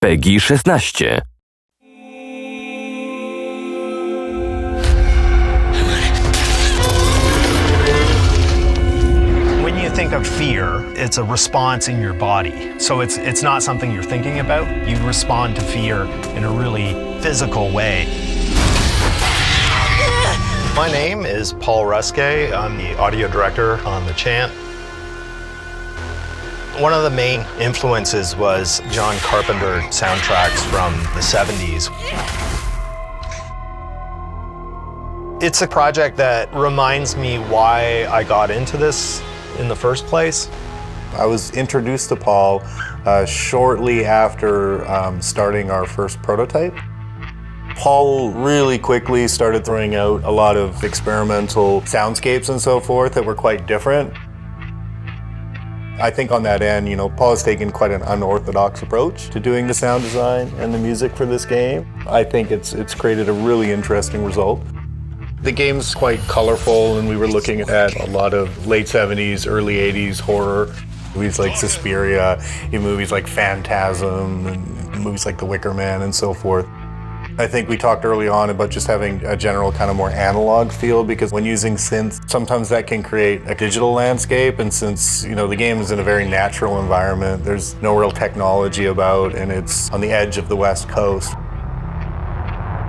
PEGI 16. When you think of fear, it's a response in your body. So it's not something you're thinking about. You respond to fear in a really physical way. My name is Paul Ruskay. I'm the audio director on The Chant. One of the main influences was John Carpenter soundtracks from the 70s. It's a project that reminds me why I got into this in the first place. I was introduced to Paul shortly after starting our first prototype. Paul really quickly started throwing out a lot of experimental soundscapes and so forth that were quite different. I think on that end, Paul has taken quite an unorthodox approach to doing the sound design and the music for this game. I think it's created a really interesting result. The game's quite colorful, and we were looking at a lot of late 70s, early 80s horror. Movies like Suspiria, movies like Phantasm, and movies like The Wicker Man and so forth. I think we talked early on about just having a general kind of more analog feel, because when using synths, sometimes that can create a digital landscape, and since the game is in a very natural environment, there's no real technology about, and it's on the edge of the West Coast.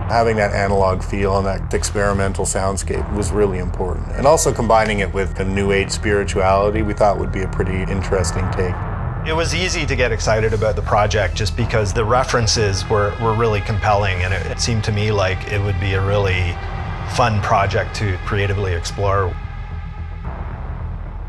Having that analog feel and that experimental soundscape was really important. And also combining it with a new age spirituality we thought would be a pretty interesting take. It was easy to get excited about the project just because the references were really compelling, and it seemed to me like it would be a really fun project to creatively explore.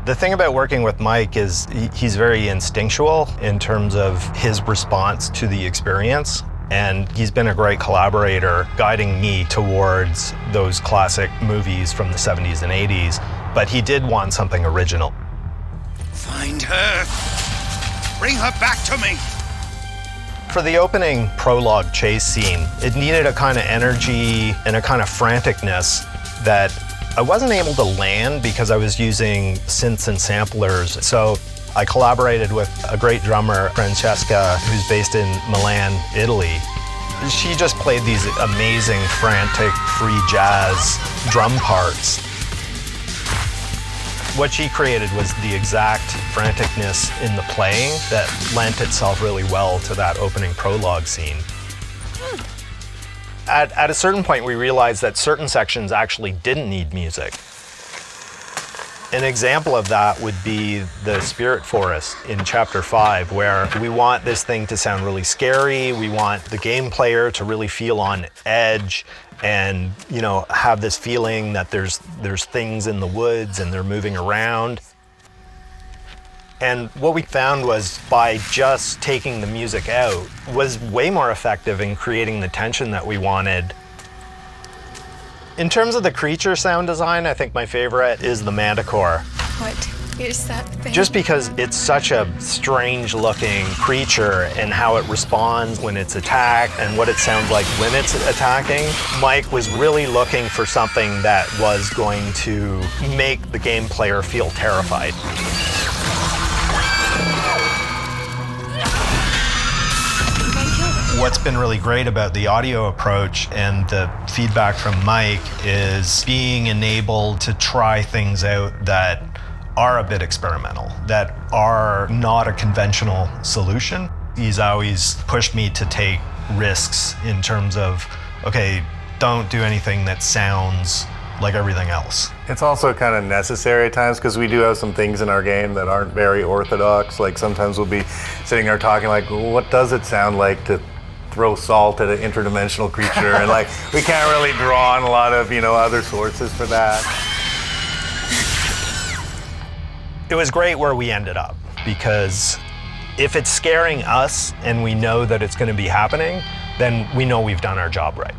The thing about working with Mike is he's very instinctual in terms of his response to the experience, and he's been a great collaborator guiding me towards those classic movies from the 70s and 80s, but he did want something original. Find her! Bring her back to me! For the opening prologue chase scene, it needed a kind of energy and a kind of franticness that I wasn't able to land because I was using synths and samplers. So I collaborated with a great drummer, Francesca, who's based in Milan, Italy. She just played these amazing, frantic, free jazz drum parts. What she created was the exact franticness in the playing that lent itself really well to that opening prologue scene. At a certain point, we realized that certain sections actually didn't need music. An example of that would be the Spirit Forest in Chapter 5, where we want this thing to sound really scary, we want the game player to really feel on edge, and have this feeling that there's things in the woods and they're moving around. And what we found was by just taking the music out was way more effective in creating the tension that we wanted. In terms of the creature sound design, I think my favorite is the Manticore. What is that thing? Just because it's such a strange looking creature and how it responds when it's attacked and what it sounds like when it's attacking. Mike was really looking for something that was going to make the game player feel terrified. What's been really great about the audio approach and the feedback from Mike is being enabled to try things out that are a bit experimental, that are not a conventional solution. He's always pushed me to take risks in terms of, okay, don't do anything that sounds like everything else. It's also kind of necessary at times, because we do have some things in our game that aren't very orthodox. Like sometimes we'll be sitting there talking like, well, what does it sound like to throw salt at an interdimensional creature? And we can't really draw on a lot of other sources for that. It was great where we ended up, because if it's scaring us and we know that it's going to be happening, then we know we've done our job right.